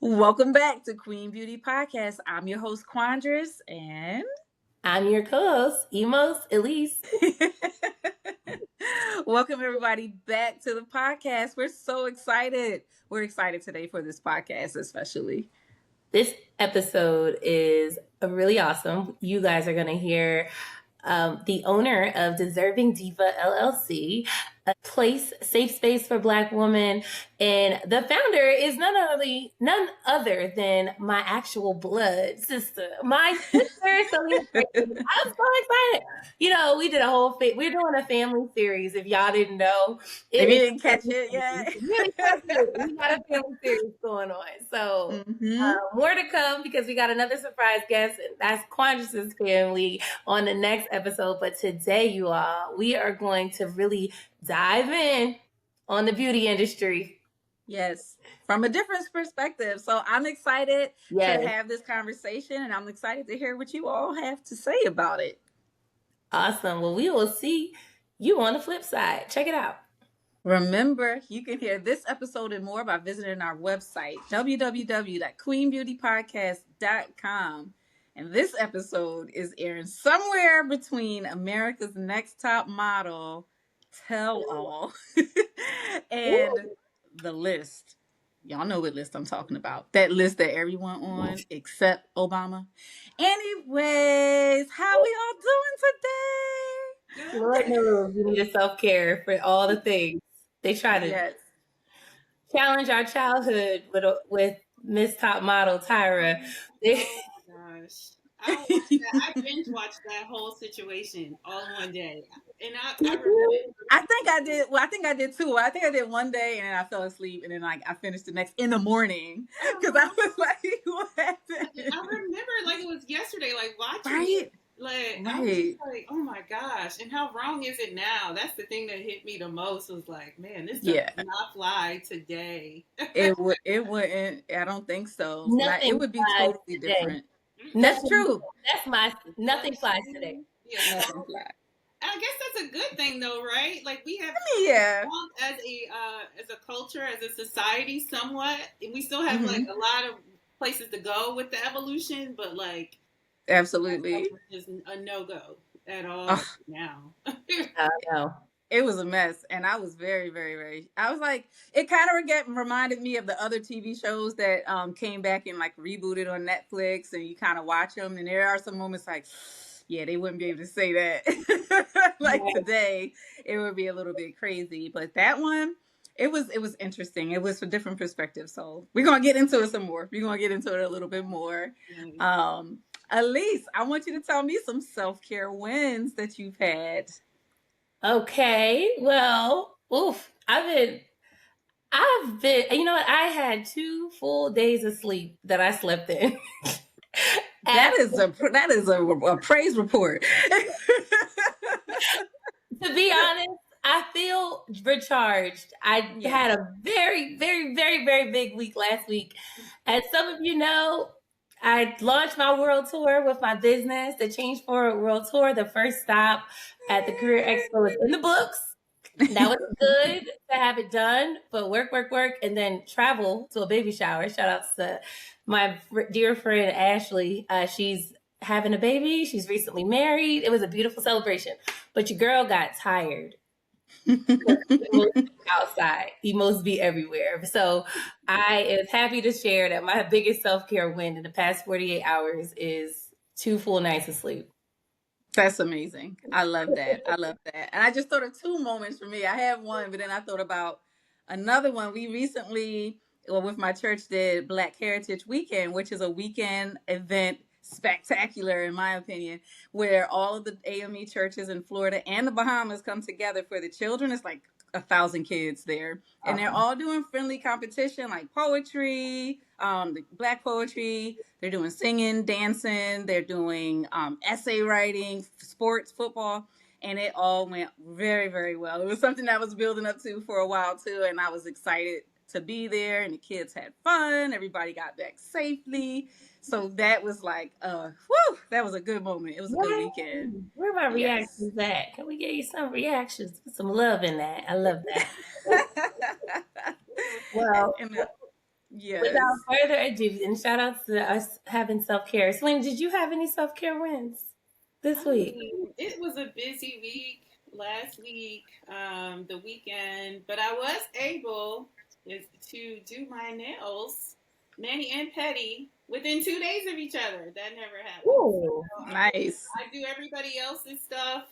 Welcome back to Queen Beauty Podcast. I'm your host, Quandris, and I'm your co-host, Emos Elise. welcome everybody back to the podcast. We're so excited. We're excited today for this podcast, especially. This episode is really awesome. You guys are going to hear the owner of DeZerving Diva LLC, a safe space for Black women. And the founder is none other than my actual blood sister, my sister, Salina Crayton. I'm so excited. We did we're doing a family series. If y'all didn't know, If you didn't catch it yet, we got a family series going on. So more to come because we got another surprise guest, and that's Quandris' family on the next episode. But today, you all, we are going to really dive in on the beauty industry. Yes, from a different perspective. So I'm excited to have this conversation, and I'm excited to hear what you all have to say about it. Awesome. Well, we will see you on the flip side. Check it out. Remember, you can hear this episode and more by visiting our website, www.queenbeautypodcast.com. And this episode is airing somewhere between America's Next Top Model, Tell All, and The List. Y'all know what list I'm talking about. That list that everyone on except Obama. Anyways, how we all doing today? Lord knows we need a self-care for all the things. They try to challenge our childhood with Miss Top Model Tyra. Oh my gosh. I binge watched that whole situation all in one day. And I think I did. Well, I think I did too. I think I did one day and then I fell asleep and then I finished the next in the morning because I was like, what happened? I remember like it was yesterday, like watching it. Like, I was just like, oh my gosh. And how wrong is it now? That's the thing that hit me the most was like, man, this does not fly today. It wouldn't. I don't think so. It would be totally different. That's true. Nothing flies today. Yeah. Nothing flies. I guess that's a good thing though, right? Like we have as a culture, as a society somewhat. We still have like a lot of places to go with the evolution, but like absolutely is a no-go at all now. I know. It was a mess, and I was very, very, very. I was like, it kind of reminded me of the other TV shows that came back and like rebooted on Netflix, and you kind of watch them, and there are some moments like, yeah, they wouldn't be able to say that. Like today, it would be a little bit crazy, but that one, it was interesting. It was a different perspective, so we're gonna get into it some more. We're gonna get into it a little bit more. Elise, I want you to tell me some self-care wins that you've had. Okay, well, I've been, you know what? I had 2 full days of sleep that I slept in. That is a praise report. To be honest, I feel recharged. I had a very, very, very, very big week last week. As some of you know, I launched my world tour with my business, the Change Forward World Tour. The first stop at the Career Expo is in the books. That was good to have it done, but work, and then travel to a baby shower. Shout out to my dear friend, Ashley. She's having a baby. She's recently married. It was a beautiful celebration, but your girl got tired. Outside, emos be everywhere. So I am happy to share that my biggest self-care win in the past 48 hours is 2 full nights of sleep. That's amazing. I love that. And I just thought of 2 moments for me. I have one, but then I thought about another one. We recently, with my church, did Black Heritage Weekend, which is a weekend event, spectacular in my opinion, where all of the AME churches in Florida and the Bahamas come together for the children. It's like 1,000 kids there, and they're all doing friendly competition like poetry, Black poetry. They're doing singing, dancing. They're doing essay writing, sports, football, and it all went very, very well. It was something that I was building up to for a while too, and I was excited to be there, and the kids had fun. Everybody got back safely. So that was like, that was a good moment. It was a good weekend. Where are my reactions at? Can we get you some reactions? Put some love in that. I love that. Well, Yes. Without further ado, and shout out to us having self-care. Salina, did you have any self-care wins this week? It was a busy week last week, the weekend, but I was able to do my nails, mani and pedi, within 2 days of each other. That never happened. Ooh, So nice. I do everybody else's stuff,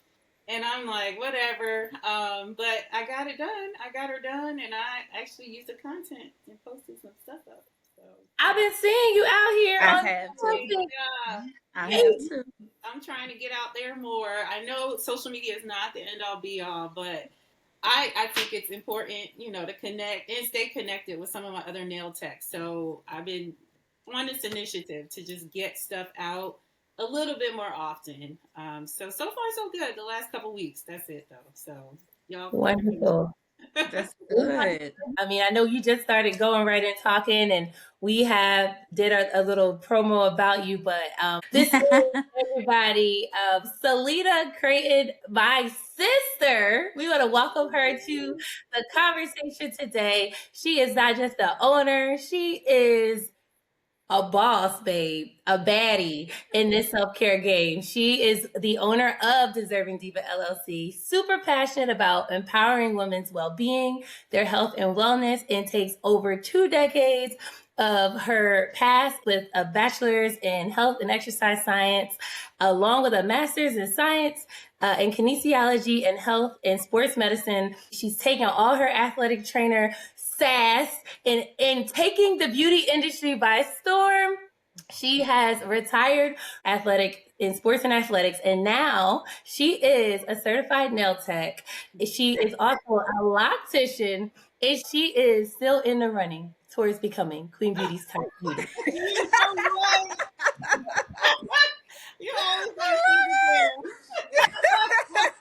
and I'm like, whatever. But I got it done. I got her done, and I actually used the content and posted some stuff up. So I've been seeing you out here. I on have to. yeah. I have to. I'm trying to get out there more. I know social media is not the end all be all, but I think it's important, to connect and stay connected with some of my other nail techs. So I've been on this initiative to just get stuff out a little bit more often. So far so good. The last couple weeks, that's it though. So y'all wonderful. That's good. I mean, I know you just started going right and talking, and we did a little promo about you, but this is everybody, Salina Crayton, my sister. We want to welcome her to the conversation today. She is not just the owner; she is a boss, babe, a baddie in this self-care game. She is the owner of DeZerving Diva LLC, super passionate about empowering women's well-being, their health and wellness, and takes over 2 decades of her past with a bachelor's in health and exercise science, along with a master's in science in kinesiology and health and sports medicine. She's taken all her athletic trainer sass in taking the beauty industry by storm. She has retired athletic in sports and athletics, and now she is a certified nail tech. She is also a loctician, and she is still in the running towards becoming Queen Beauty's type beauty. You know what? You always like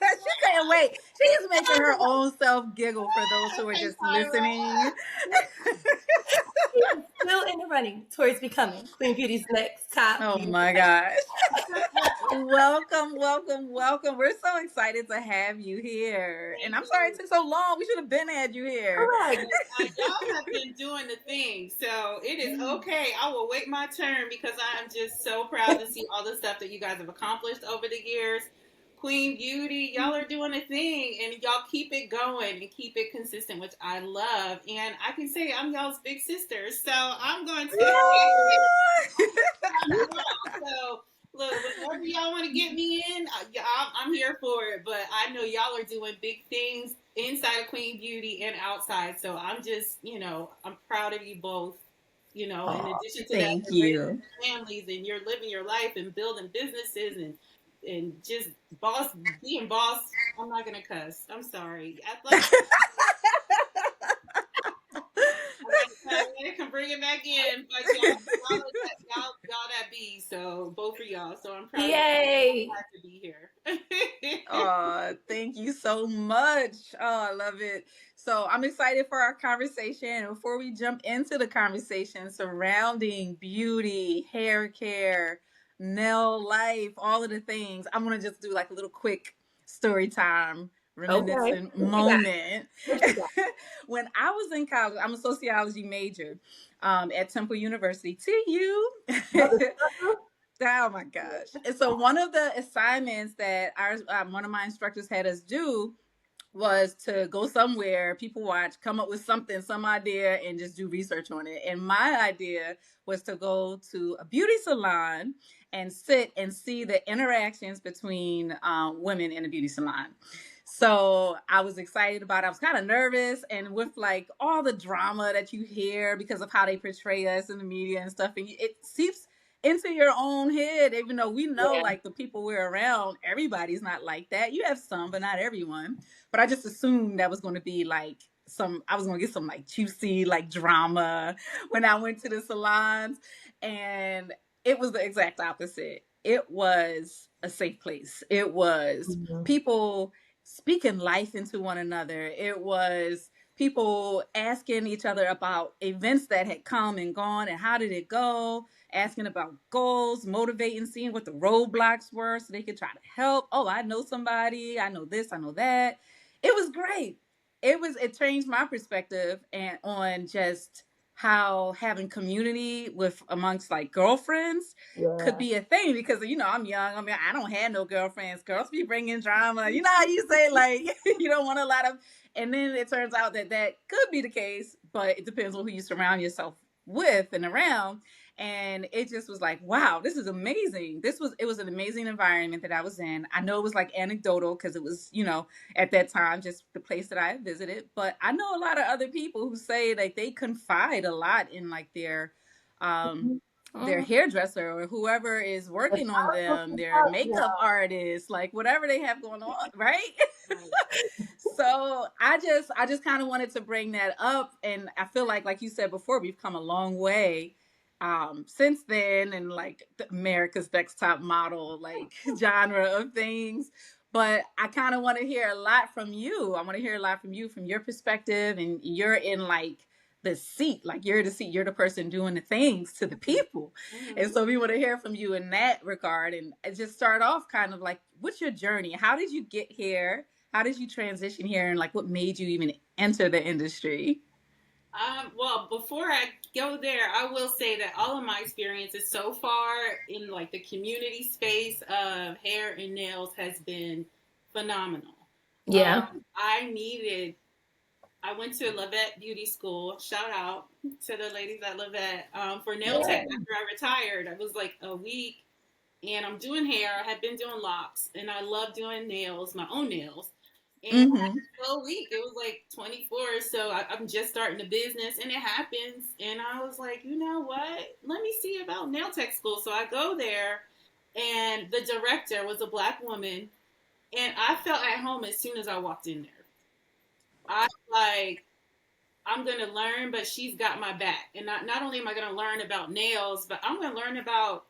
she couldn't wait. She is making her own self giggle for those who are just listening. Still in the running towards becoming Queen Beauty's next top. Oh my gosh. Welcome. We're so excited to have you here. And I'm sorry it took so long. We should have been had you here. Correct. Y'all have been doing the thing. So it is okay. I will wait my turn because I'm just so proud to see all the stuff that you guys have accomplished over the years. Queen Beauty, y'all are doing a thing, and y'all keep it going and keep it consistent, which I love. And I can say I'm y'all's big sister, so I'm going to. So look, whenever y'all want to get me in, I'm here for it. But I know y'all are doing big things inside of Queen Beauty and outside. So I'm just, I'm proud of you both. In addition to that, you're raising families and you're living your life and building businesses and just being boss. I'm not gonna cuss. I'm sorry. I can bring it back in, but y'all that be. So both of y'all. So I'm proud. Yay! To be here. Oh, thank you so much. Oh, I love it. So I'm excited for our conversation. And before we jump into the conversation surrounding beauty, hair care, nail life, all of the things, I'm gonna just do like a little quick story time reminiscent moment. When I was in college, I'm a sociology major at Temple University. TU. Oh my gosh. And so one of the assignments that one of my instructors had us do was to go somewhere, people watch, come up with something, some idea, and just do research on it. And my idea was to go to a beauty salon and sit and see the interactions between women in a beauty salon. So I was excited about it. I was kind of nervous, and with like all the drama that you hear because of how they portray us in the media and stuff, and it seeps into your own head, even though we know like the people we're around, everybody's not like that. You have some, but not everyone. But I just assumed that was going to be like I was going to get some like juicy like drama when I went to the salons, and it was the exact opposite. It was a safe place. It was people speaking life into one another. It was people asking each other about events that had come and gone and how did it go, asking about goals, motivating, seeing what the roadblocks were so they could try to help. Oh, I know somebody, I know this, I know that. It was great. It changed my perspective and on just how having community with amongst like girlfriends could be a thing, because I'm young. I mean, I don't have no girlfriends. Girls be bringing drama. You know how you say like you don't want a lot of, and then it turns out that could be the case, but it depends on who you surround yourself with and around. And it just was like, wow, this is amazing. It was an amazing environment that I was in. I know it was like anecdotal because it was, at that time, just the place that I had visited. But I know a lot of other people who say like they confide a lot in like their hairdresser or whoever is working on them, their makeup artist, like whatever they have going on, right? So I just kind of wanted to bring that up, and I feel like you said before, we've come a long way since then, and like America's Next Top Model like genre of things. But I kind of want to hear a lot from you. I want to hear a lot from you, from your perspective, and you're in like the seat, like you're the person doing the things to the people. And so we want to hear from you in that regard, and just start off kind of like, what's your journey? How did you get here? How did you transition here, and like what made you even enter the industry? Well, before I go there, I will say that all of my experiences so far in like the community space of hair and nails has been phenomenal. Yeah. I went to Lavette Beauty School. Shout out to the ladies at Lavette for nail tech after I retired. I was like a week, and I'm doing hair. I had been doing locks, and I love doing nails, my own nails. And a week, it was like 24. So I'm just starting the business, and it happens. And I was like, you know what? Let me see about nail tech school. So I go there, and the director was a Black woman, and I felt at home as soon as I walked in there. I like, I'm gonna learn, but she's got my back. And not only am I gonna learn about nails, but I'm gonna learn about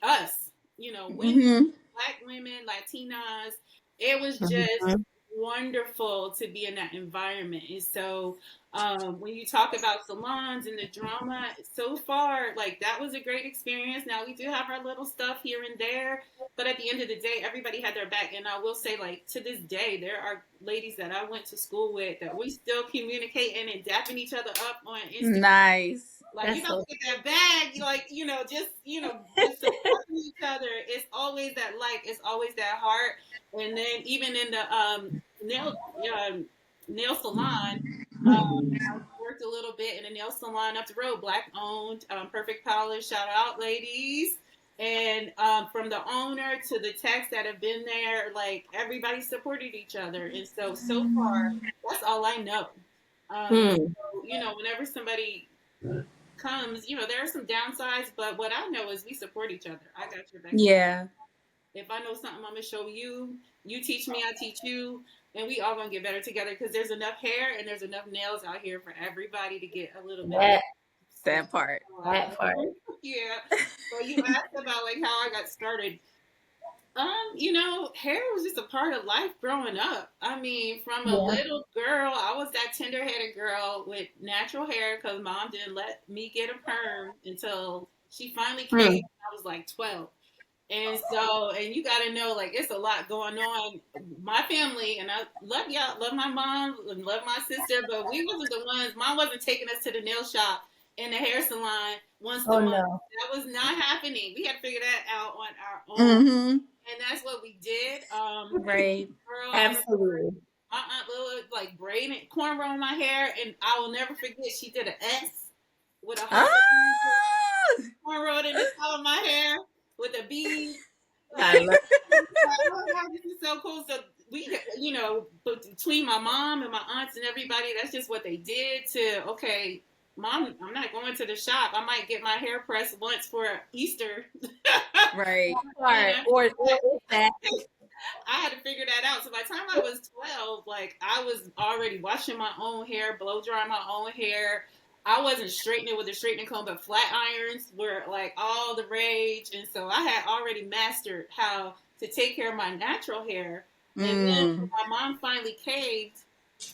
us, women, Black women, Latinas. It was just wonderful to be in that environment. And so when you talk about salons and the drama, so far, like that was a great experience. Now we do have our little stuff here and there, but at the end of the day, everybody had their back. And I will say, like, to this day, there are ladies that I went to school with that we still communicating and dapping each other up on Instagram. Nice. Like, that's get that bag, like, just supporting each other. It's always that it's always that heart. And then even in the nail salon, I worked a little bit in a nail salon up the road, Black owned, Perfect Polish. Shout out, ladies. And from the owner to the techs that have been there, like everybody supported each other. And so far, that's all I know. So, whenever somebody comes, there are some downsides, but what I know is we support each other. I got your back. Yeah. If I know something, I'm gonna show you. You teach me, I teach you, and we all gonna get better together because there's enough hair and there's enough nails out here for everybody to get a little bit. That part. Yeah. So you asked about like how I got started. Hair was just a part of life growing up. I mean, from a little girl, I was that tender-headed girl with natural hair because mom didn't let me get a perm until she finally came when I was like 12. And so, and you got to know, like, it's a lot going on. My family, and I love y'all, love my mom, and love my sister, but we wasn't the ones, mom wasn't taking us to the nail shop and the hair salon once a month. No. That was not happening. We had to figure that out on our own. And that's what we did. Right. Girl, absolutely. My aunt Lila, like, braiding cornrow in my hair, and I will never forget, she did an S with a heart. Cornrow in the top of my hair with a bead. I love it. This is so cool. So we, between my mom and my aunts and everybody, that's just what they did to, okay, Mom, I'm not going to the shop. I might get my hair pressed once for Easter. Right. Or that. I had to figure that out. So by the time I was 12, like I was already washing my own hair, blow drying my own hair. I wasn't straightening with a straightening comb, but flat irons were like all the rage. And so I had already mastered how to take care of my natural hair. And then when my mom finally caved,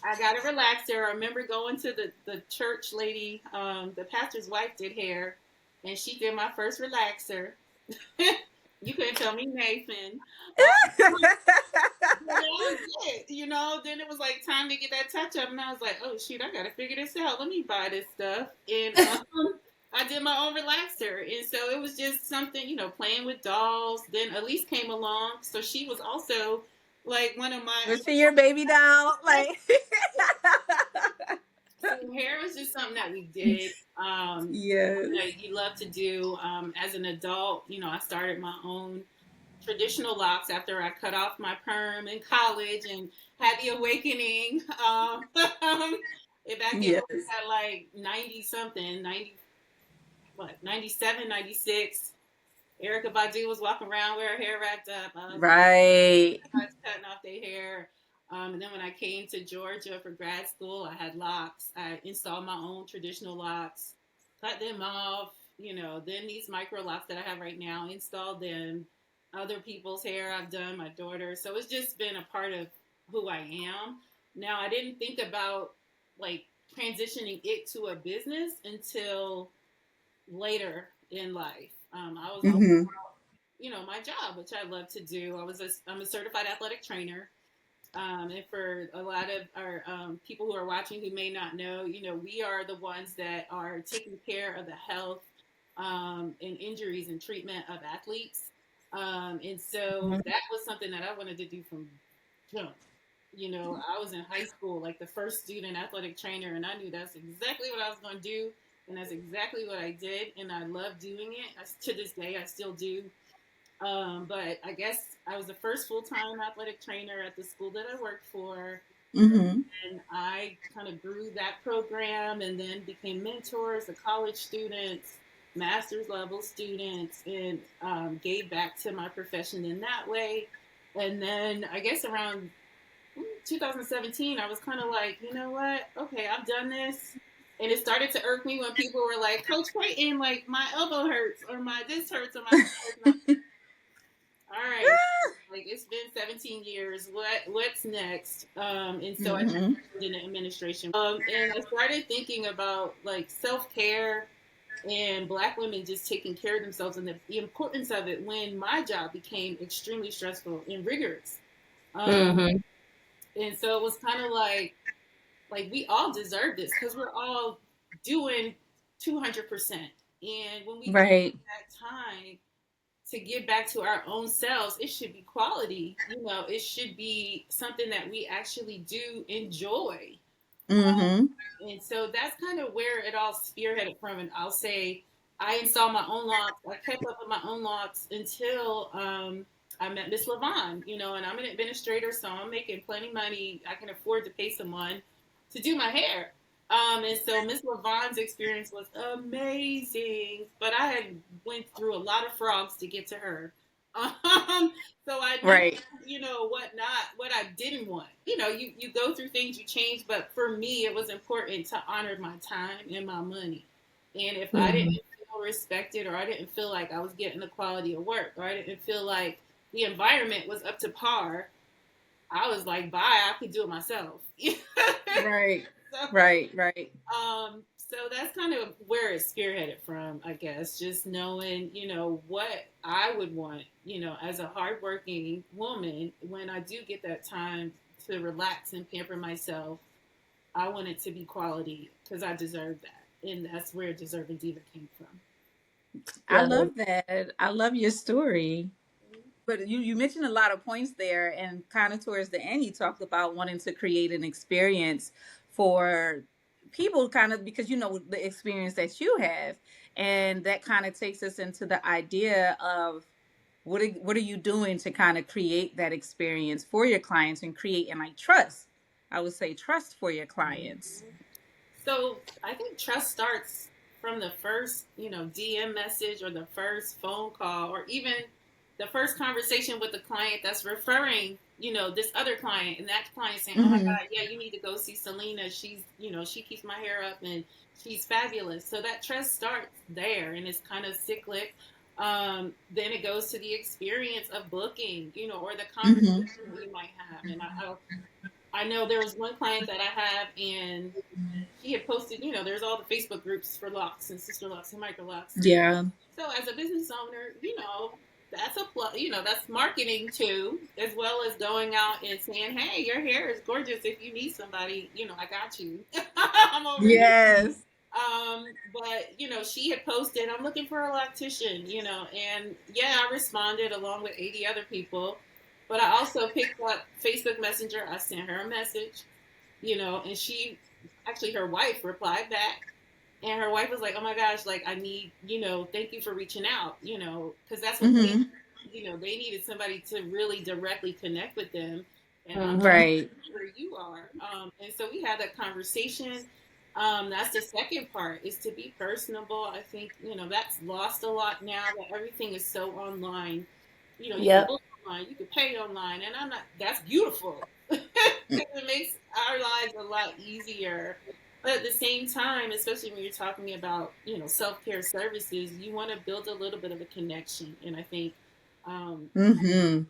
I got a relaxer. I remember going to the church lady, the pastor's wife did hair, and she did my first relaxer. You couldn't tell me Nathan. That was it, you know. Then it was like time to get that touch up, and I was like, "Oh shoot, I gotta figure this out. Let me buy this stuff." And I did my own relaxer, and so it was just something, you know, playing with dolls. Then Elise came along, so she was also like one of my. Was she your baby doll? Like, so hair was just something that we did. yes. You know, you love to do. As an adult, you know, I started my own traditional locks after I cut off my perm in college and had the awakening. Back in Yes. at like 90 something, 90, what, 97, 96. Erica Badu was walking around with her hair wrapped up. Right. I was cutting off their hair. And then when I came to Georgia for grad school, I had locks. I installed my own traditional locks, cut them off, you know, then these micro locks that I have right now, installed them. Other people's hair I've done, my daughter. So it's just been a part of who I am. Now, I didn't think about like transitioning it to a business until later in life. I was Mm-hmm. you know, my job, which I love to do. I'm a certified athletic trainer. And for a lot of our people who are watching who may not know, you know, we are the ones that are taking care of the health and injuries and treatment of athletes. And so that was something that I wanted to do from jump. You know, I was in high school, like the first student athletic trainer, and I knew that's exactly what I was going to do. And that's exactly what I did. And I love doing it. To this day, I still do. But I guess I was the first full-time athletic trainer at the school that I worked for. Mm-hmm. And I kind of grew that program and then became mentors to college students, master's level students, and gave back to my profession in that way. And then I guess around 2017, I was kind of like, you know what? Okay, I've done this. And it started to irk me when people were like, Coach Crayton, like my elbow hurts or my this hurts or my all right, like it's been 17 years. What's next? And so I transitioned into administration. And I started thinking about like self-care and Black women just taking care of themselves and the importance of it when my job became extremely stressful and rigorous. And so it was kind of like we all deserve this because we're all doing 200%. And when we Right. take that time to give back to our own selves, it should be quality. You know, it should be something that we actually do enjoy. Mm-hmm. And so that's kind of where it all spearheaded from. And I'll say I installed my own locks. I kept up with my own locks until I met Miss Levon, you know, and I'm an administrator, so I'm making plenty of money. I can afford to pay someone to do my hair. And so Miss Levon's experience was amazing, but I had went through a lot of frogs to get to her. So I knew, Right. you know, what I didn't want. You know, you go through things, you change, but for me, it was important to honor my time and my money. And if I didn't feel respected, or I didn't feel like I was getting the quality of work, or I didn't feel like the environment was up to par, I was like, bye, I could do it myself. Right. So, right. so that's kind of where it spearheaded from, I guess, just knowing, you know, what I would want, you know, as a hardworking woman, when I do get that time to relax and pamper myself, I want it to be quality because I deserve that. And that's where Deserving Diva came from. I love that. I love your story. But you mentioned a lot of points there, and kind of towards the end, you talked about wanting to create an experience for people, kind of because you know the experience that you have, and that kind of takes us into the idea of what are you doing to kind of create that experience for your clients and create and like trust. I would say trust for your clients. So I think trust starts from the first, you know, DM message or the first phone call or even the first conversation with the client that's referring, you know, this other client, and that client saying, oh my God, yeah, you need to go see Salina. She's, you know, she keeps my hair up and she's fabulous. So that trust starts there, and it's kind of cyclic. Then it goes to the experience of booking, you know, or the conversation we might have. And I know there was one client that I have, and she had posted, you know, there's all the Facebook groups for locks and sister locks and micro locks. Yeah. So as a business owner, you know, that's a that's marketing too, as well as going out and saying, hey, your hair is gorgeous. If you need somebody, I got you. I'm over here. But she had posted, I'm looking for a loctician, and yeah, I responded along with 80 other people. But I also picked up Facebook Messenger. I sent her a message, and she actually, her wife replied back. And her wife was like, oh my gosh, like, I need, thank you for reaching out, because that's what they, they needed somebody to really directly connect with them. And I'm right sure you are. And so we had that conversation. That's the second part, is to be personable. I think, that's lost a lot now that everything is so online. You can book online, you can pay online. And that's beautiful. It makes our lives a lot easier. But at the same time, especially when you're talking about, self-care services, you want to build a little bit of a connection. And I think phone and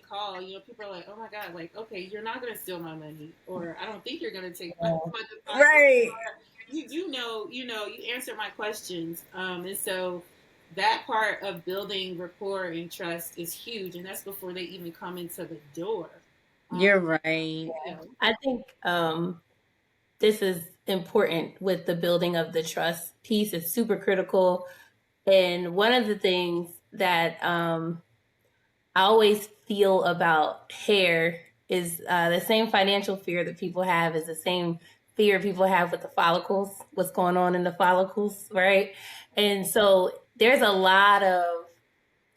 call, people are like, oh my God, like, okay, you're not going to steal my money, or I don't think you're going to take my deposit. Right. You do know, you answer my questions. And so that part of building rapport and trust is huge. And that's before they even come into the door. You're right. I think this is important with the building of the trust piece. It's super critical. And one of the things that I always feel about hair is the same financial fear that people have is the same fear people have with the follicles, what's going on in the follicles, right? And so there's a lot of,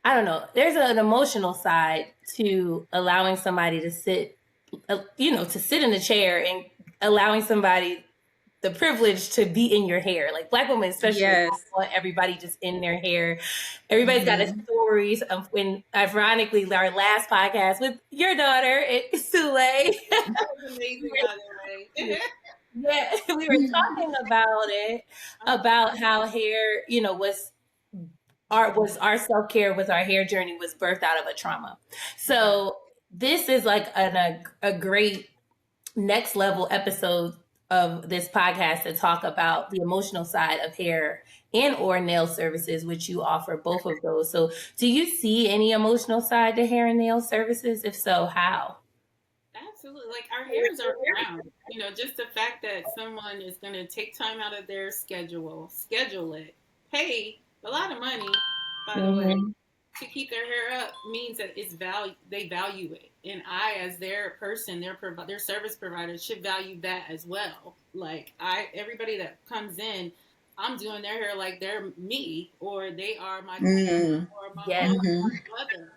I don't know, there's an emotional side to allowing somebody to sit, to sit in a chair and allowing somebody the privilege to be in your hair. Like Black women especially don't want everybody just in their hair. Everybody's got a stories of when, ironically, our last podcast with your daughter, Sule. That was amazing, by the way. Yeah, we were talking about it, about how hair, was our self-care with our hair journey was birthed out of a trauma. So this is like a great next level episode of this podcast to talk about the emotional side of hair and or nail services, which you offer both of those. So do you see any emotional side to hair and nail services? If so, how? Absolutely. Like, our hairs are around, just the fact that someone is going to take time out of their schedule it, pay a lot of money, by the way, to keep their hair up means that they value it. And I, as their person, their service provider, should value that as well. Like, everybody that comes in, I'm doing their hair like they're me, or they are my parent, or my mom, or my mother.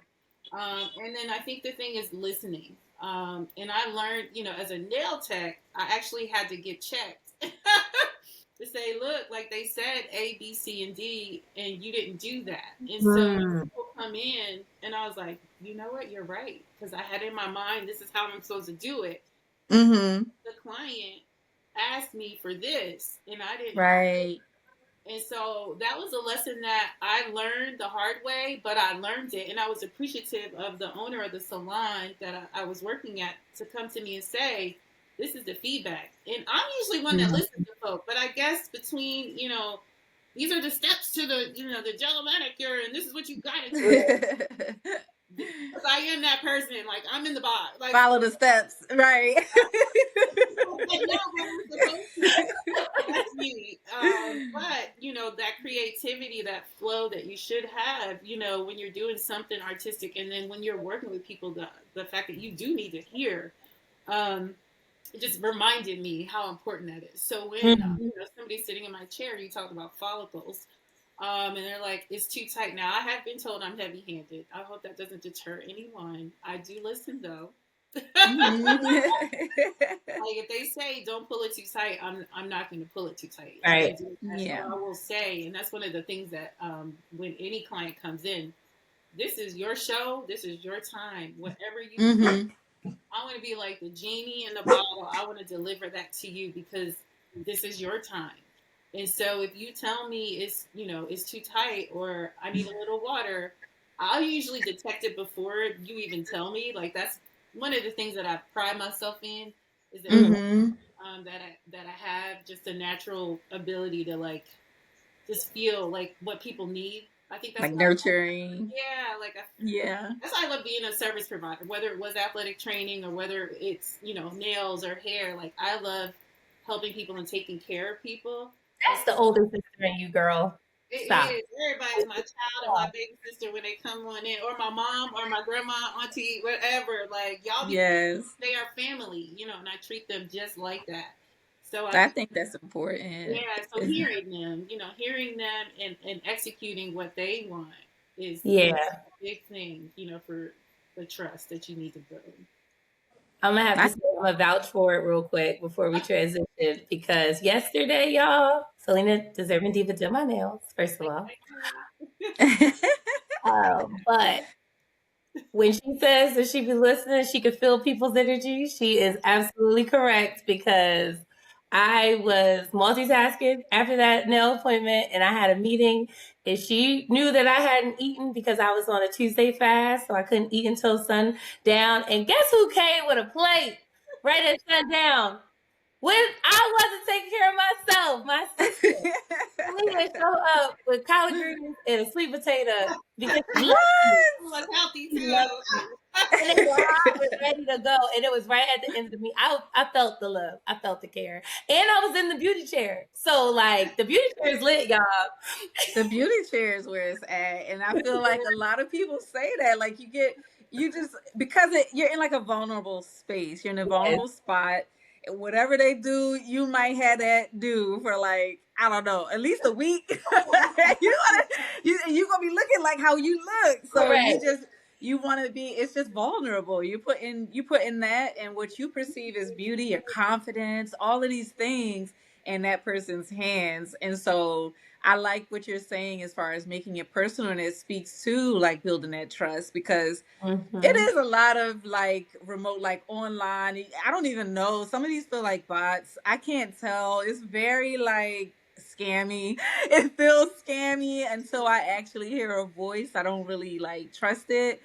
And then I think the thing is listening. And I learned, as a nail tech, I actually had to get checked to say, look, like they said A, B, C, and D, and you didn't do that. And so people come in, and I was like, you know what, you're right. Because I had in my mind, this is how I'm supposed to do it. The client asked me for this, and I didn't. Right. And so that was a lesson that I learned the hard way, but I learned it. And I was appreciative of the owner of the salon that I was working at to come to me and say, this is the feedback. And I'm usually one that listens to folk, but I guess between, these are the steps to the, the gel manicure, and this is what you got to do. Because I am that person, like, I'm in the box. Like, follow the steps, right? That's me. But, that creativity, that flow that you should have, when you're doing something artistic, and then when you're working with people, the fact that you do need to hear, it just reminded me how important that is. So when somebody's sitting in my chair, you talk about follicles, and they're like, it's too tight. Now, I have been told I'm heavy-handed. I hope that doesn't deter anyone. I do listen, though. Like, if they say don't pull it too tight, I'm not going to pull it too tight. Right. That's what I will say. And that's one of the things that when any client comes in, this is your show. This is your time. Whatever you do, I want to be like the genie in the bottle. I want to deliver that to you because this is your time. And so if you tell me it's too tight, or I need a little water, I'll usually detect it before you even tell me. Like, that's one of the things that I pride myself in, is that that I have just a natural ability to, like, just feel like what people need. I think that's like nurturing. Yeah. That's why I love being a service provider, whether it was athletic training or whether it's, nails or hair. Like, I love helping people and taking care of people. That's the older sister in you, girl. Stop. It is. Everybody's my child and my baby sister when they come on in, or my mom or my grandma, auntie, whatever. Like, y'all they are family, and I treat them just like that. So I think that's important. Yeah, so hearing them, and executing what they want is a big thing, for the trust that you need to build. I'm going to have to say, I'm going to vouch for it real quick before we transition, because yesterday, y'all, Salina DeZerving Diva did my nails, first of all. But when she says that she be listening, she could feel people's energy, she is absolutely correct, because I was multitasking after that nail appointment, and I had a meeting, and she knew that I hadn't eaten because I was on a Tuesday fast, so I couldn't eat until sundown. And guess who came with a plate right at sundown? When I wasn't taking care of myself, my sister. We would show up with collard greens and a sweet potato because she loved you. Look healthy too. And it was ready to go, and it was right at the end of me. I felt the love, I felt the care, and I was in the beauty chair. So like the beauty chair is lit, y'all. The beauty chair is where it's at, and I feel like a lot of people say that, like because you're in like a vulnerable space, you're in a vulnerable spot. Whatever they do, you might have that do for like, I don't know, at least a week. you're gonna be looking like how you look. So you want to be, it's just vulnerable. You put in that, and what you perceive as beauty, your confidence, all of these things in that person's hands. And so I like what you're saying as far as making it personal, and it speaks to like building that trust, because it is a lot of like remote, like online. I don't even know. Some of these feel like bots. I can't tell. It's very like scammy. It feels scammy until I actually hear a voice. I don't really like trust it.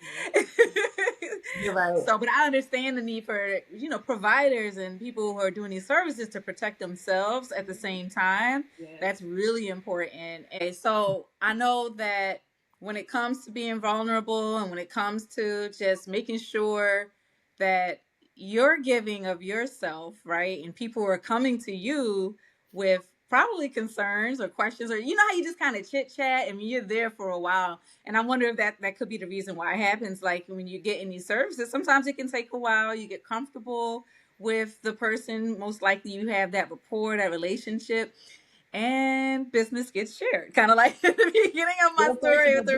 You're right. So, but I understand the need for, providers and people who are doing these services to protect themselves at the same time. Yes. That's really important. And so I know that when it comes to being vulnerable, and when it comes to just making sure that you're giving of yourself, right? And people are coming to you with probably concerns or questions, or how you just kind of chit chat and you're there for a while. And I wonder if that could be the reason why it happens. Like when you get in these services, sometimes it can take a while. You get comfortable with the person. Most likely you have that rapport, that relationship, and business gets shared. Kind of like the beginning of my story with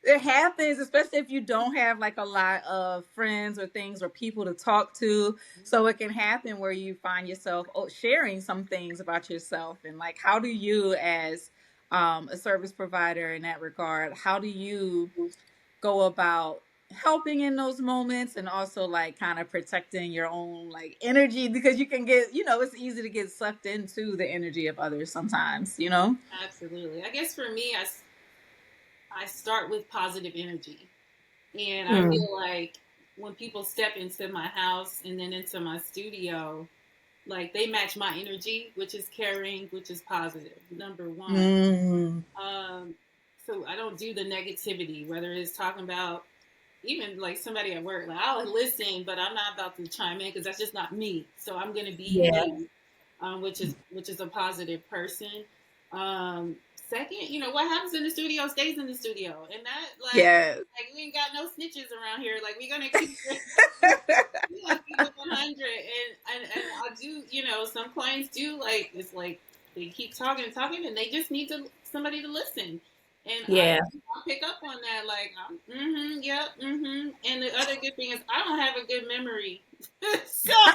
it happens, especially if you don't have like a lot of friends or things or people to talk to. So it can happen where you find yourself sharing some things about yourself. And like, how do you, as a service provider in that regard, how do you go about helping in those moments, and also like kind of protecting your own like energy, because you can get, it's easy to get sucked into the energy of others sometimes, Absolutely. I guess for me, I start with positive energy, and I feel like when people step into my house and then into my studio, like they match my energy, which is caring, which is positive, number one. So I don't do the negativity, whether it's talking about even like somebody at work. Like, I'll listen, but I'm not about to chime in because that's just not me. So I'm going to be me, which is a positive person. Second, what happens in the studio stays in the studio, and that like we ain't got no snitches around here. Like, we're gonna keep it 100, and I do. Some clients do like, it's like they keep talking and talking, and they just need somebody to listen. And I'll pick up on that, like, And the other good thing is I don't have a good memory. So a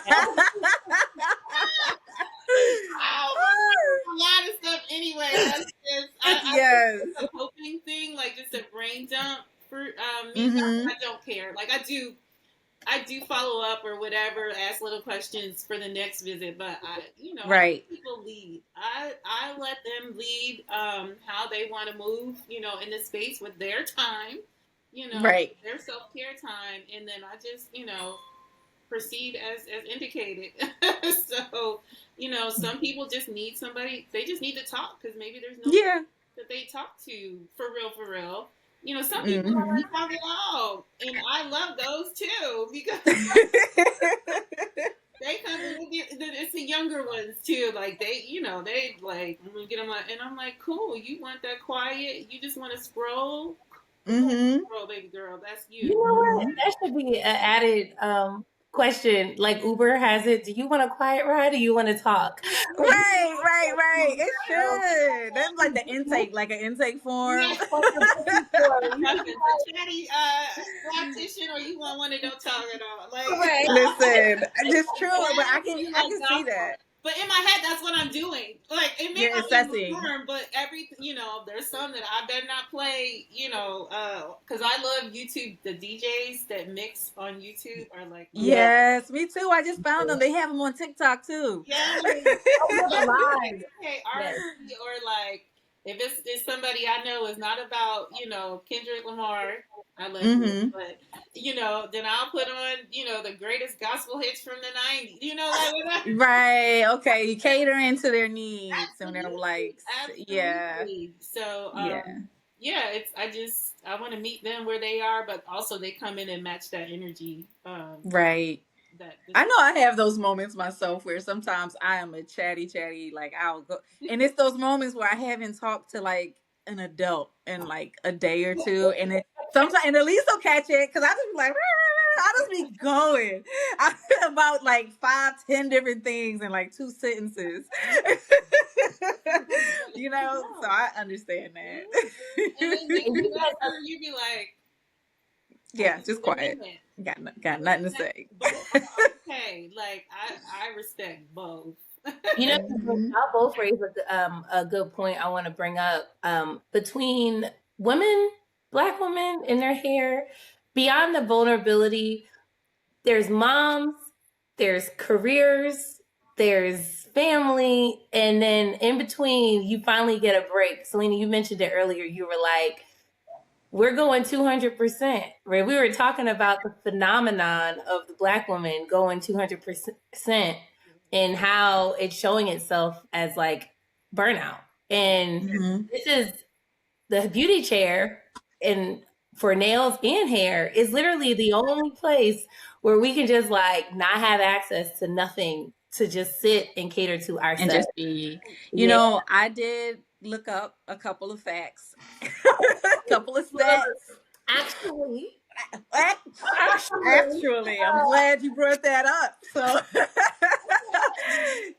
lot of stuff anyway. That's just it's a coping thing, like just a brain dump for me. I don't care. Like, I do follow up or whatever, ask little questions for the next visit, but I let people lead. I let them lead how they want to move, in the space with their time, their self-care time, and then I just, proceed as indicated. So, some people just need somebody. They just need to talk because maybe there's no that they talk to for real. Some people don't want to talk at all, and I love those too because they come in. It's the younger ones too. Like they like I'm gonna get them, and I'm like, cool. You want that quiet? You just want to scroll? Scroll, baby girl. That's you. You know what? That should be an added question. Like Uber has it. Do you want a quiet ride or you want to talk? Right. It should. That's like the intake, like an intake form. Yeah. The chatty politician, or you want one that don't talk at all. Like, listen, it's true, but I can see that. But in my head, that's what I'm doing. Like, it may not be firm, but there's some that I better not play, because I love YouTube. The DJs that mix on YouTube are like... Yes, me too. I just found them. They have them on TikTok, too. Yeah. Or like, if it's somebody I know is not about, Kendrick Lamar, I love him, but, then I'll put on, the greatest gospel hits from the 90s, like right, okay, you catering to their needs and their likes. Absolutely. So, I want to meet them where they are, but also they come in and match that energy. Right. I know I have those moments myself where sometimes I am a chatty, like I'll go, and it's those moments where I haven't talked to like an adult in like a day or two, and sometimes, and at least I'll catch it because I just be like, I just be going about like 5-10 different things in like 2 sentences. So I understand that. And then you be like, Yeah, just quiet. Got nothing to say. Okay, like I respect both. Y'all both raised a good point I want to bring up. Between women, Black women in their hair, beyond the vulnerability, there's moms, there's careers, there's family, and then in between, you finally get a break. Salina, you mentioned it earlier. You were like, we're going 200%, right? We were talking about the phenomenon of the Black woman going 200% and how it's showing itself as like burnout. And this is the beauty chair, and for nails and hair is literally the only place where we can just like not have access to nothing, to just sit and cater to ourselves. And just be, I did look up a couple of facts, a couple of stats. Actually, I'm glad you brought that up. So,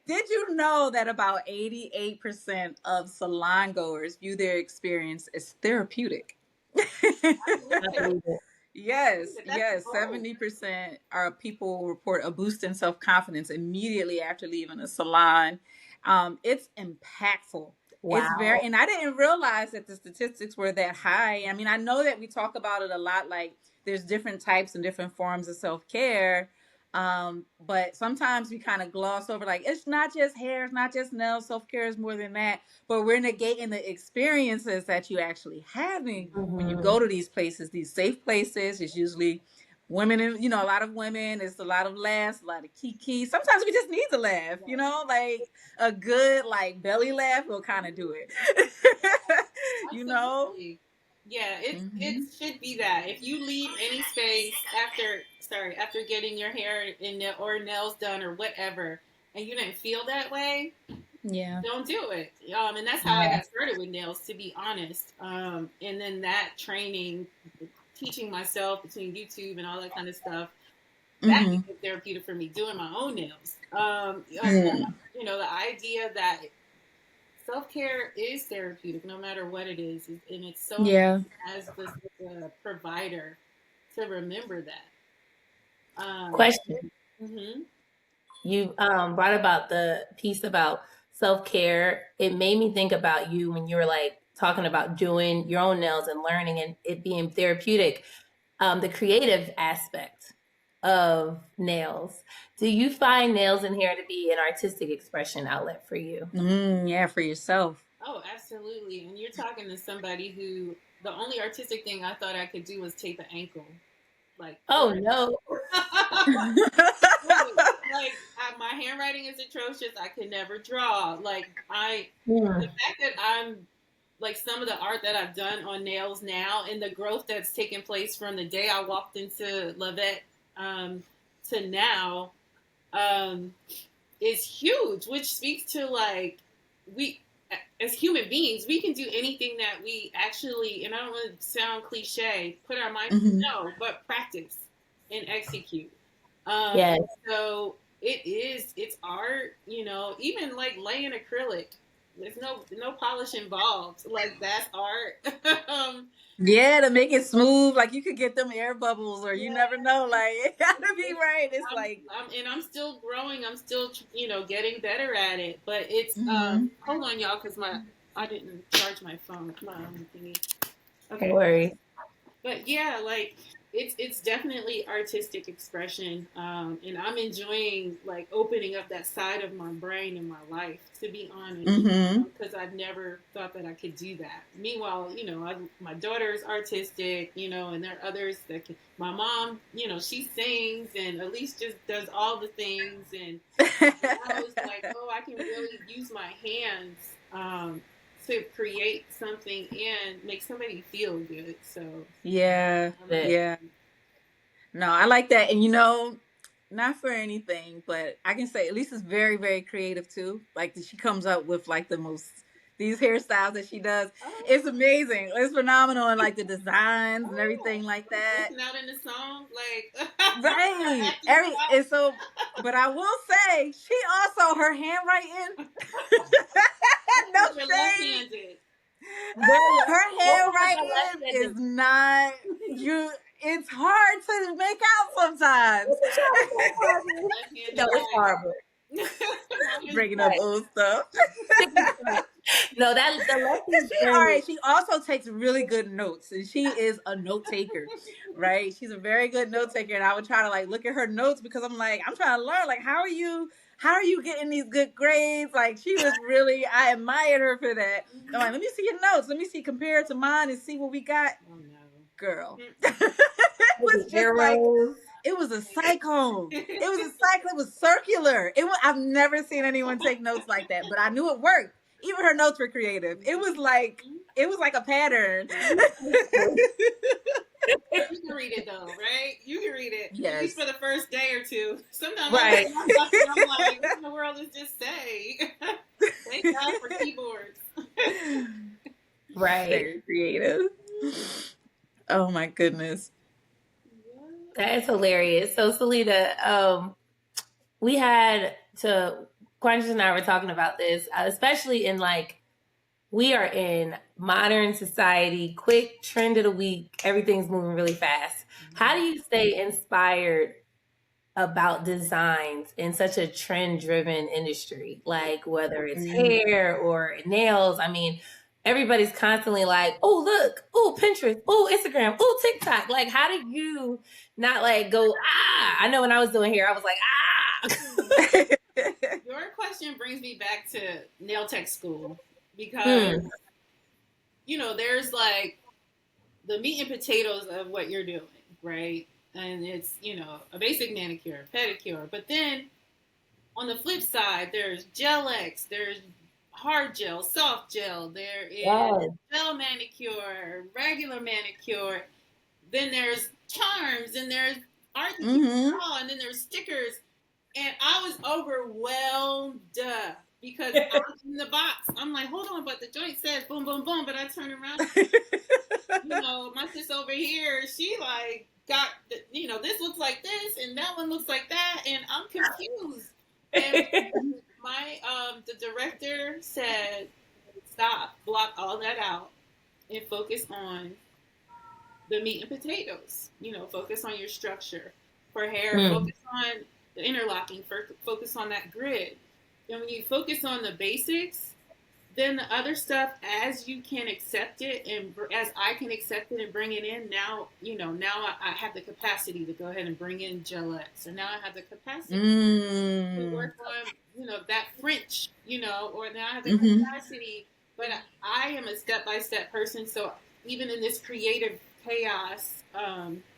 did you know that about 88% of salon goers view their experience as therapeutic? Yes. 70% are people report a boost in self-confidence immediately after leaving a salon. It's impactful. Wow. It's very, and I didn't realize that the statistics were that high. I mean, I know that we talk about it a lot, like there's different types and different forms of self-care. But sometimes we kind of gloss over, like, it's not just hair, it's not just nails, self-care is more than that. But we're negating the experiences that you actually having when you go to these places, these safe places. It's usually women, a lot of women, it's a lot of laughs, a lot of kiki. Sometimes we just need to laugh, like a good like belly laugh will kind of do it. Yeah, it should be that. If you leave any space after getting your hair or nails done or whatever, and you didn't feel that way, don't do it. And that's how I got started with nails, to be honest. And then that training, teaching myself between YouTube and all that kind of stuff, that became therapeutic for me, doing my own nails. The idea that self-care is therapeutic no matter what it is, and it's so as the provider to remember that. Question. You brought about the piece about self-care. It made me think about you when you were like talking about doing your own nails and learning and it being therapeutic, the creative aspect of nails. Do you find nails and hair to be an artistic expression outlet for you? Yeah, for yourself. Oh, absolutely. And you're talking to somebody who the only artistic thing I thought I could do was tape an ankle. Like, oh no. Like my handwriting is atrocious. I can never draw. Like the fact that I'm like some of the art that I've done on nails now and the growth that's taken place from the day I walked into Lavette to now is huge, which speaks to like we as human beings, we can do anything that we actually, and I don't want to sound cliche, put our mind to, no, but practice and execute. Yes. So it's art, you know, even like laying acrylic. There's no polish involved. Like that's art. Yeah, to make it smooth, like you could get them air bubbles, or you never know. Like it gotta be right. It's I'm still growing. I'm still, you know, getting better at it. But it's hold on, y'all, because I didn't charge my phone. My thingy. Okay. No worries. But yeah, like it's definitely artistic expression, and I'm enjoying like opening up that side of my brain in my life, to be honest, because I've never thought that I could do that. Meanwhile, you know, my daughter is artistic, you know, and there are others that can. My mom, you know, she sings, and Elise just does all the things, and I was like, oh, I can really use my hands. To create something and make somebody feel good. So yeah. No, I like that. And you know, not for anything, but I can say at least it's very, very creative too. Like she comes up with like these hairstyles that she does. It's amazing. It's phenomenal, and like the designs and everything like that. Out in the song, like right. And so, but I will say, she also her handwriting. No shade. Her handwriting is not you. It's hard to make out sometimes. No, it's horrible. Bringing up old stuff. No, she also takes really good notes, and she is a note taker, right? She's a very good note taker, and I would try to like look at her notes because I'm like, I'm trying to learn, like, how are you getting these good grades? Like, she was really, I admired her for that. I'm like, let me see your notes, let me see, compare it to mine and see what we got. Oh no, girl. It was just like, it was a cyclone. It was circular. I've never seen anyone take notes like that, but I knew it worked. Even her notes were creative. It was like a pattern. You can read it though, right? You can read it. Yes. At least for the first day or two. Sometimes right. I'm like, what in the world does this say? Thank God for keyboards. Right. Very creative. Oh my goodness. That is hilarious. So Salina, we had to, Quantas and I were talking about this, especially in like, we are in modern society, quick trend of the week, everything's moving really fast. How do you stay inspired about designs in such a trend-driven industry? Like whether it's hair or nails, I mean, everybody's constantly like, oh, look, oh, Pinterest, oh, Instagram, oh, TikTok. Like, how do you not like go, I know when I was doing hair, I was like, Your question brings me back to nail tech school because, you know, there's like the meat and potatoes of what you're doing, right? And it's, you know, a basic manicure, pedicure. But then on the flip side, there's gel X, there's hard gel, soft gel, there is gel manicure, regular manicure, then there's charms, and there's art that you can draw, and then there's stickers. And I was overwhelmed because I was in the box. I'm like, hold on, but the joint says boom, boom, boom. But I turn around, you know, my sis over here, she like got, you know, this looks like this, and that one looks like that, and I'm confused. And the director said, stop, block all that out, and focus on the meat and potatoes. You know, focus on your structure. For hair, focus on the interlocking, focus on that grid. And when you focus on the basics, then the other stuff, as you can accept it and as I can accept it and bring it in, now, you know, now I have the capacity to go ahead and bring in gel X. So now I have the capacity to work on, you know, that French, you know, or now I have the capacity, but I am a step-by-step person. So even in this creative chaos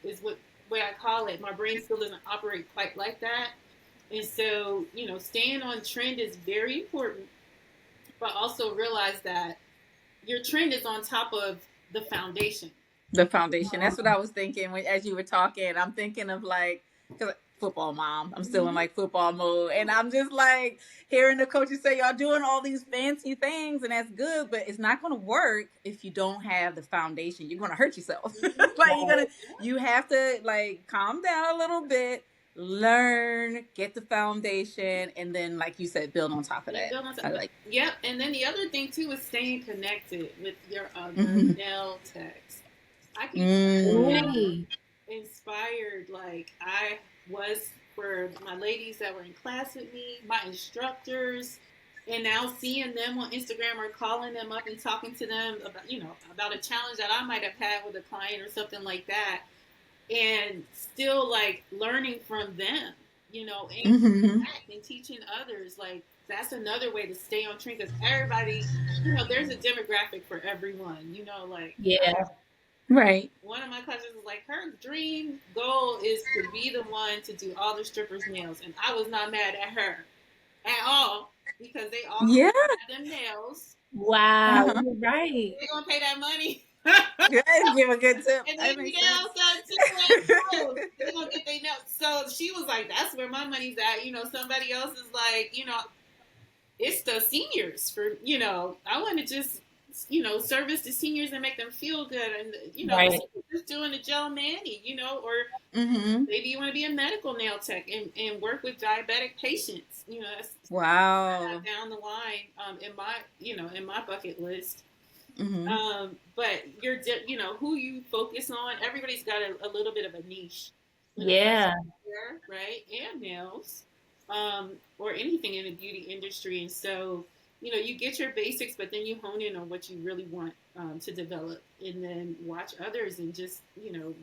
is what way I call it, my brain still doesn't operate quite like that. And so, staying on trend is very important, but also realize that your trend is on top of the foundation. The foundation. That's what I was thinking as you were talking. I'm thinking of cause football mom. I'm still in football mode, and I'm just hearing the coaches say y'all doing all these fancy things, and that's good, but it's not going to work if you don't have the foundation. You're going to hurt yourself. You have to calm down a little bit, learn, get the foundation, and then, like you said, build on top of that. Yep. And then the other thing too is staying connected with your other nail techs. I can be inspired like I was for my ladies that were in class with me, my instructors, and now seeing them on Instagram or calling them up and talking to them about a challenge that I might have had with a client or something like that, and still learning from them, and teaching others. That's another way to stay on trend, because everybody, there's a demographic for everyone, Right. One of my cousins was her dream goal is to be the one to do all the strippers' nails, and I was not mad at her at all, because they all have them nails. Wow, you're right. They're gonna pay that money. Give a good tip. And then they're gonna get their nails. So she was like, "That's where my money's at." Somebody else is like, it's the seniors for I want to just service the seniors and make them feel good, and just doing a gel mani, or maybe you want to be a medical nail tech and work with diabetic patients, that's down the line in my bucket list. But you're who you focus on, everybody's got a little bit of a niche, hair, right, and nails, or anything in the beauty industry. And so you get your basics, but then you hone in on what you really want to develop, and then watch others and just,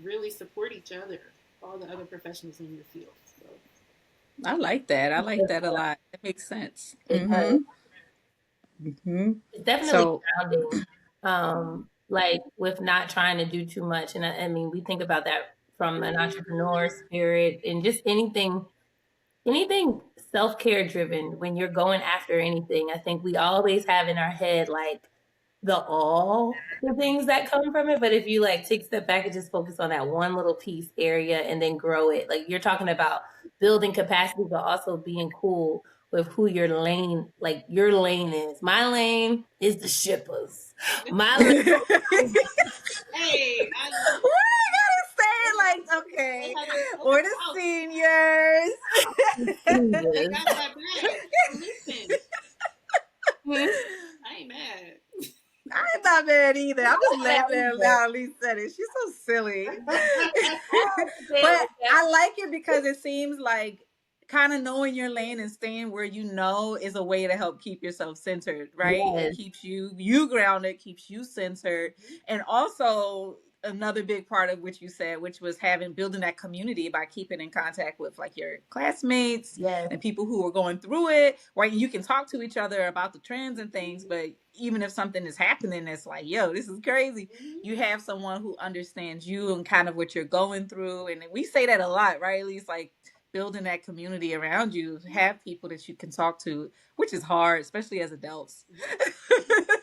really support each other, all the other professionals in your field. So I like that. I like that a lot. That makes sense. It's definitely grounding, with not trying to do too much. And I mean, we think about that from an entrepreneur spirit, and just anything self-care driven. When you're going after anything, I think we always have in our head the things that come from it. But if you take a step back and just focus on that one little piece area and then grow it, you're talking about building capacity, but also being cool with who your lane is. My lane is the shippers. My lane. Hey, okay, or the seniors. They got that back. Listen, I ain't mad. I'm not mad either. I'm just laughing out loud. Lee said it. She's so silly. But I like it because it seems like kind of knowing your lane and staying where is a way to help keep yourself centered, right? Yes. It keeps you grounded, keeps you centered, and also another big part of what you said, which was building that community by keeping in contact with your classmates and people who are going through it, right? You can talk to each other about the trends and things, but even if something is happening that's yo, this is crazy, you have someone who understands you and kind of what you're going through. And we say that a lot, right? At least building that community around you, have people that you can talk to, which is hard, especially as adults.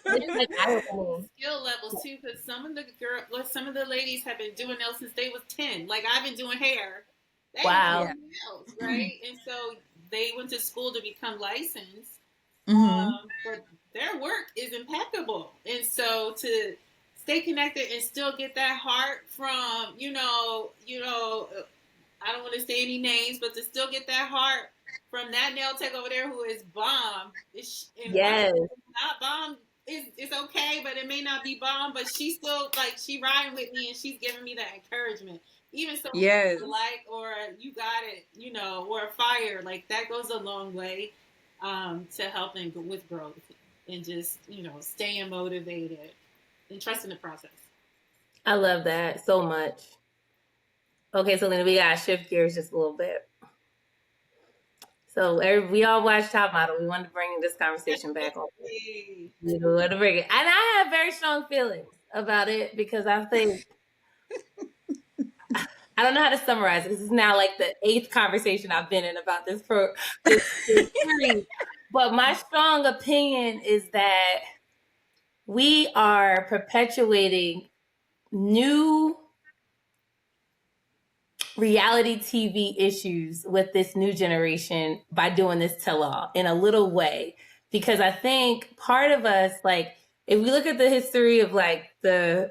Skill levels too, because some of the ladies have been doing nails since they was 10. I've been doing hair. Wow. Nails, right? And so they went to school to become licensed, but their work is impeccable. And so to stay connected and still get that heart from, I don't want to say any names, but to still get that heart from that nail tech over there who is bomb. Not bomb. It's okay, but it may not be bomb. But she's still she riding with me, and she's giving me that encouragement. Even someone or you got it, or a fire, that goes a long way to helping with growth and just staying motivated and trusting the process. I love that so much. Okay, Salina, we gotta shift gears just a little bit. So we all watch Top Model. We want to bring this conversation back on. We want to bring it, and I have very strong feelings about it because I think I don't know how to summarize it. This is now like the 8th conversation I've been in about this series. But my strong opinion is that we are perpetuating new reality TV issues with this new generation by doing this tell-all in a little way. Because I think part of us, like, if we look at the history of like the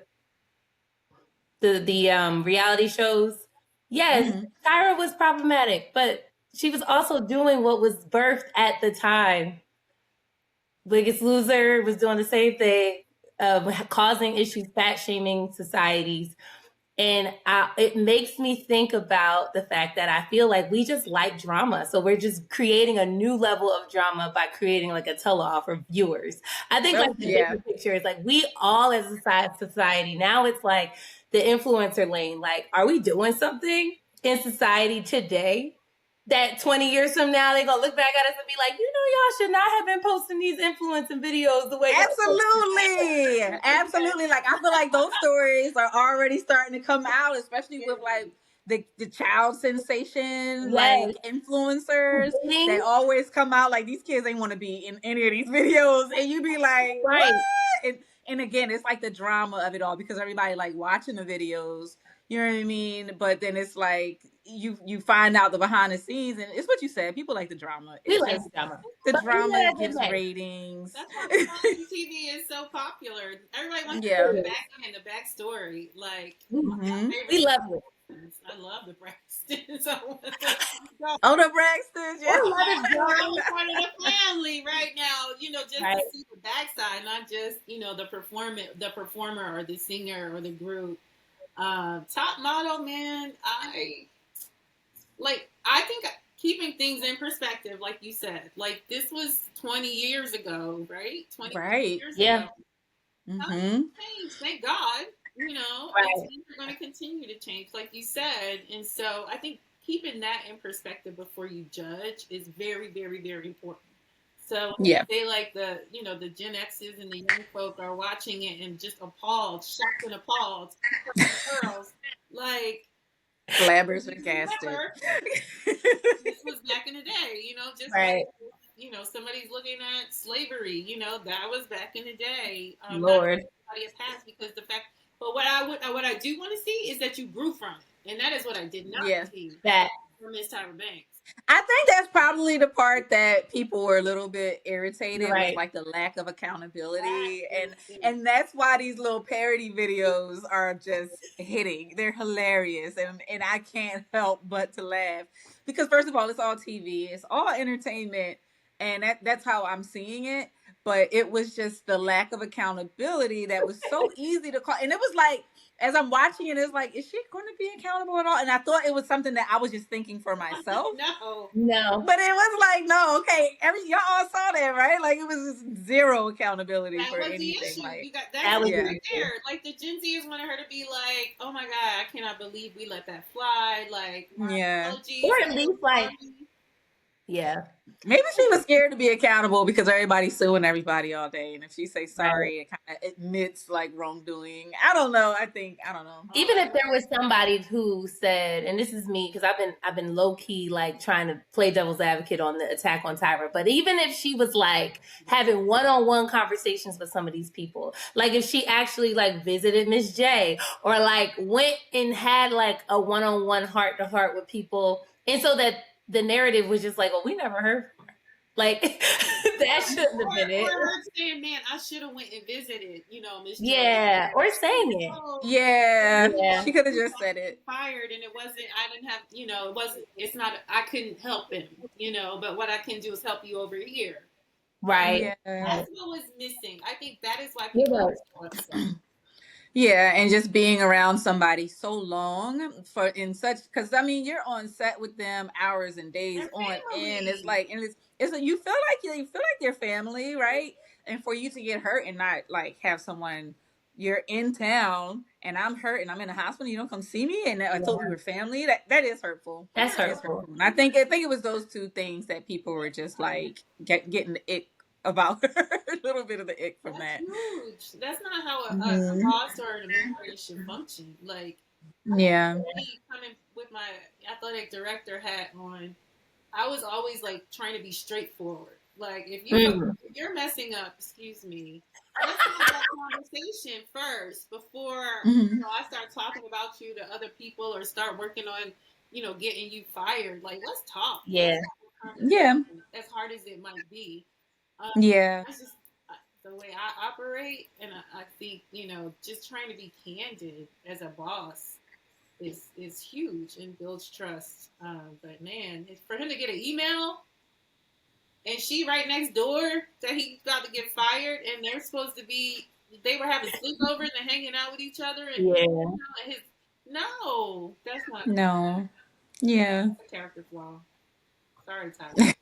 reality shows, yes, Tyra was problematic, but she was also doing what was birthed at the time. Biggest Loser was doing the same thing, causing issues, fat shaming societies. And it makes me think about the fact that I feel like we just like drama. So we're just creating a new level of drama by creating like a tell-all for viewers. I think like the bigger picture is like we all as a society, now it's like the influencer lane. Like, are we doing something in society today that 20 years from now they're gonna look back at us and be like, y'all should not have been posting these influencing videos the way. Absolutely. Like, I feel like those stories are already starting to come out, especially with like the child sensation, like influencers. They always come out like these kids ain't want to be in any of these videos, and you be like, what? And again, it's like the drama of it all because everybody like watching the videos. You know what I mean? But then it's like you find out the behind the scenes, and it's what you said. People like the drama. We like the drama. The drama gives ratings. That's why reality TV is so popular. Everybody wants to know the backstory. Like, we love it. I love the Braxtons. The Braxtons, yeah. I'm part of the family right now. Just to see the backside, not just the performer or the singer or the group. Top model, man. I think keeping things in perspective, like you said, like this was 20 years ago, right? 20 years ago. Changed, thank God. Things are going to continue to change, like you said. And so I think keeping that in perspective before you judge is very, very, very important. So they like the Gen X's and the young folk are watching it and just appalled, shocked and appalled. Girls, like flabbergasted. This was back in the day, just like somebody's looking at slavery, that was back in the day. Lord, everybody has passed because the fact. But what I do want to see is that you grew from it, and that is what I did not see from Miss Tyra Banks. I think that's probably the part that people were a little bit irritated with, like the lack of accountability, and that's why these little parody videos are just hitting. They're hilarious, and I can't help but to laugh because first of all, it's all TV, it's all entertainment, and that's how I'm seeing it. But it was just the lack of accountability that was so easy to call, and it was like, as I'm watching it, it's like, is she going to be accountable at all? And I thought it was something that I was just thinking for myself. No. But it was like, no, okay, y'all all saw that, right? Like it was just zero accountability for anything. Like that was right there. Like the Gen Zers wanted her to be like, oh my God, I cannot believe we let that fly. Like, or at least like. Yeah. Maybe she was scared to be accountable because everybody's suing everybody all day. And if she say sorry, it kind of admits like wrongdoing. I don't know. I don't know. Even if there was somebody who said, and this is me, because I've been low key like trying to play devil's advocate on the attack on Tyra. But even if she was like having one-on-one conversations with some of these people, like if she actually like visited Miss J or like went and had like a one-on-one heart-to-heart with people, and so that the narrative was just like, well, we never heard from her. Like, that shouldn't have been it. Or her saying, man, I should have went and visited, Miss J. Yeah, or saying it. Yeah. She could have just said it. Fired, and it wasn't, I didn't have, it wasn't, it's not, I couldn't help him, but what I can do is help you over here. Right. Yeah. That's what was missing. I think that is why people are so upset. Yeah, and just being around somebody so long because I mean you're on set with them hours and days on end. It's like, and it's you feel like they're family, right? And for you to get hurt and not like have someone, you're in town and I'm hurt and I'm in the hospital, you don't come see me, and I thought we were family. That is hurtful. That's hurtful. And I think it was those two things that people were just like getting it about her, a little bit of the ick from that. Huge. That's not how a boss or an administrator should function. Like, Yeah. Me coming with my athletic director hat on, I was always like trying to be straightforward. Like if you're messing up, excuse me, let's have that conversation first before I start talking about you to other people or start working on, getting you fired. Like let's talk. Yeah. Yeah. As hard as it might be. Yeah. That's just the way I operate, and I think just trying to be candid as a boss is huge and builds trust. But man, for him to get an email and she right next door that he's about to get fired, and they're supposed to be, they were having sleepovers and hanging out with each other, and no, that's not. No. Yeah. That's a character flaw. Sorry, Tyler.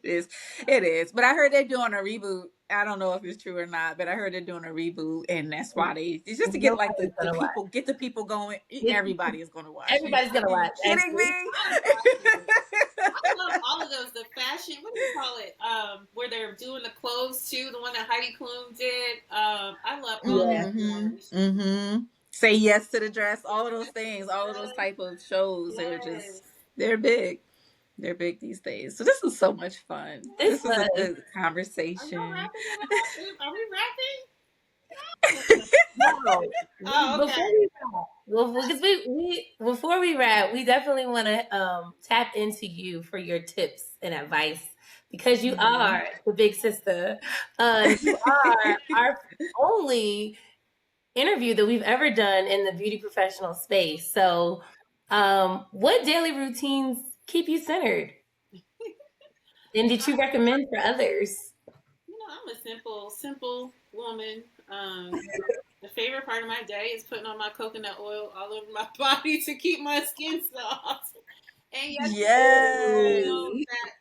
It is. But I heard they're doing a reboot. I don't know if it's true or not, but I heard they're doing a reboot, and that's why it's just to get like the people, get the people going. Everybody is going to watch. Everybody's going to watch. Are you kidding me? I love all of those. The fashion, what do you call it? Where they're doing the clothes too. The one that Heidi Klum did. I love all of them. Say yes to the dress. All of those things. All of those type of shows. They're big. They're big these days. So this is so much fun. This is a good conversation. Are we rapping? No. Oh, okay. Before we wrap, we definitely want to tap into you for your tips and advice, because you are the big sister. You are our only interview that we've ever done in the beauty professional space. So what daily routines keep you centered? And did you recommend for others? I'm a simple woman. The favorite part of my day is putting on my coconut oil all over my body to keep my skin soft. And yes,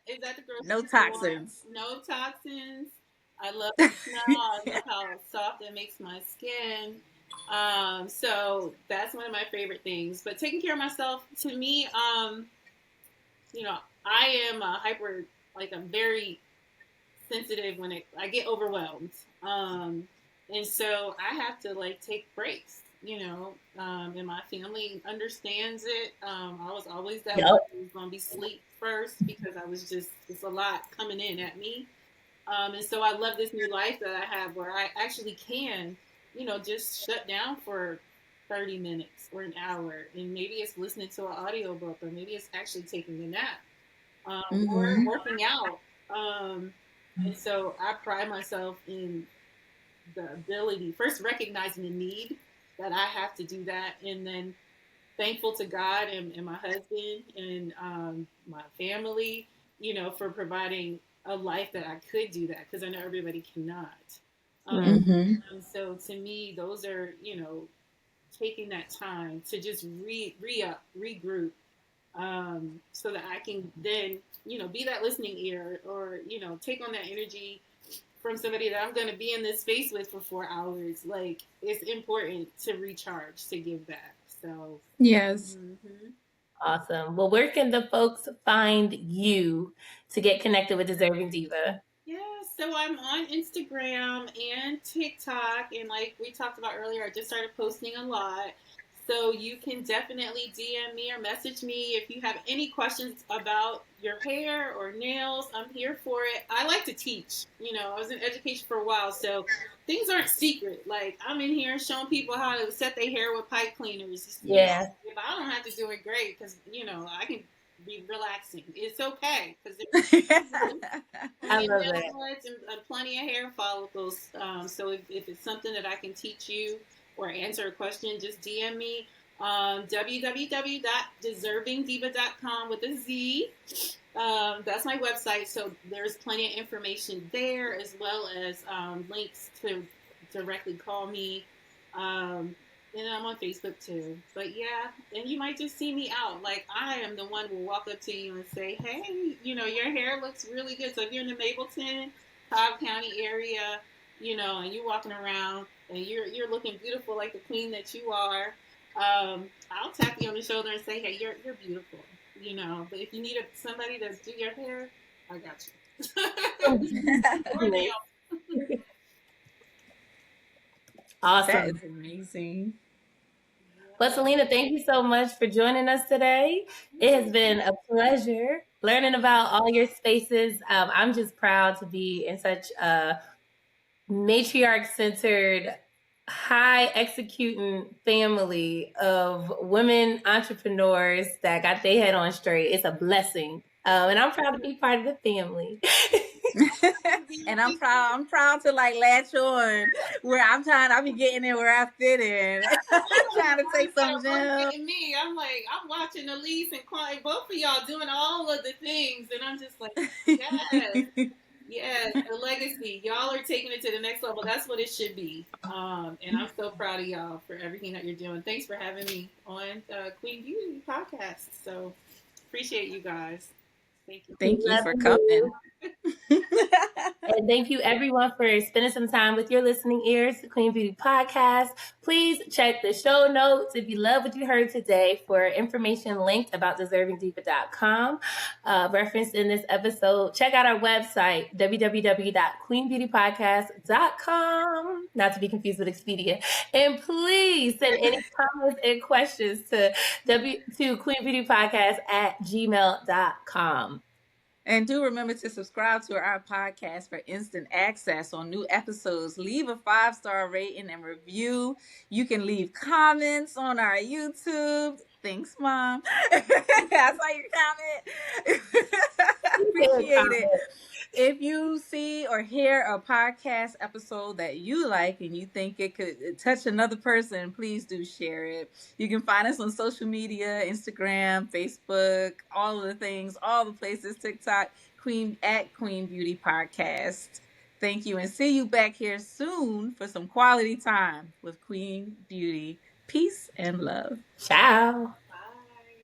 is that the grocery no toxins. No toxins. I love the smell. I love how soft it makes my skin. So that's one of my favorite things. But taking care of myself, to me, I am I'm very sensitive when I get overwhelmed. And so I have to take breaks, and my family understands it. I was always that way. It was going to be sleep first because it's a lot coming in at me. And so I love this new life that I have where I actually can, just shut down for 30 minutes or an hour. And maybe it's listening to an audiobook, or maybe it's actually taking a nap, or working out. And so I pride myself in the ability, first recognizing the need that I have to do that, and then thankful to God and my husband and my family, for providing a life that I could do that, because I know everybody cannot. And so to me, those are, taking that time to just regroup, so that I can then, be that listening ear, or, take on that energy from somebody that I'm going to be in this space with for 4 hours. Like, it's important to recharge, to give back. So yes. Awesome. Well, where can the folks find you to get connected with DeZerving Diva? Yeah, so I'm on Instagram and TikTok, and like we talked about earlier, I just started posting a lot. So you can definitely DM me or message me if you have any questions about your hair or nails. I'm here for it. I like to teach. I was in education for a while, so things aren't secret. Like, I'm in here showing people how to set their hair with pipe cleaners. Yeah. If I don't have to do it, great, because, I can be relaxing. It's okay, because I love that. And plenty of hair follicles. So if it's something that I can teach you or answer a question, just DM me. www.DeZervingDiva.com with a Z. That's my website. So there's plenty of information there, as well as links to directly call me. And I'm on Facebook too. But yeah, and you might just see me out. Like, I am the one who will walk up to you and say, hey, your hair looks really good. So if you're in the Mapleton, Cobb County area, and you're walking around and you're looking beautiful like the queen that you are, I'll tap you on the shoulder and say, hey, you're beautiful, But if you need somebody to do your hair, I got you. Awesome. That is amazing. Well, Salina, thank you so much for joining us today. It has been a pleasure learning about all your spaces. I'm just proud to be in such a matriarch-centered, high executing family of women entrepreneurs that got their head on straight. It's a blessing. And I'm proud to be part of the family. And I'm proud to like latch on where I be getting in where I fit in. Trying to take some gems. Me, I'm like, I'm watching Elise and Clyde, both of y'all doing all of the things, and I'm just like, yes. Yes, the legacy. Y'all are taking it to the next level. That's what it should be. And I'm so proud of y'all for everything that you're doing. Thanks for having me on Queen Beauty podcast. So appreciate you guys. Thank you. Thank you for coming. And thank you everyone for spending some time with your listening ears to Queen Beauty Podcast. Please check the show notes if you love what you heard today for information linked about DeZervingDiva.com referenced in this episode. Check out our website, www.queenbeautypodcast.com, not to be confused with Expedia. And please send any comments and questions to queenbeautypodcast@gmail.com. And do remember to subscribe to our podcast for instant access on new episodes. Leave a 5-star rating and review. You can leave comments on our YouTube. Thanks, Mom. I saw your comment. Appreciate it. If you see or hear a podcast episode that you like and you think it could touch another person, please do share it. You can find us on social media, Instagram, Facebook, all of the things, all the places, TikTok, Queen Beauty Podcast. Thank you, and see you back here soon for some quality time with Queen Beauty. Peace and love. Ciao.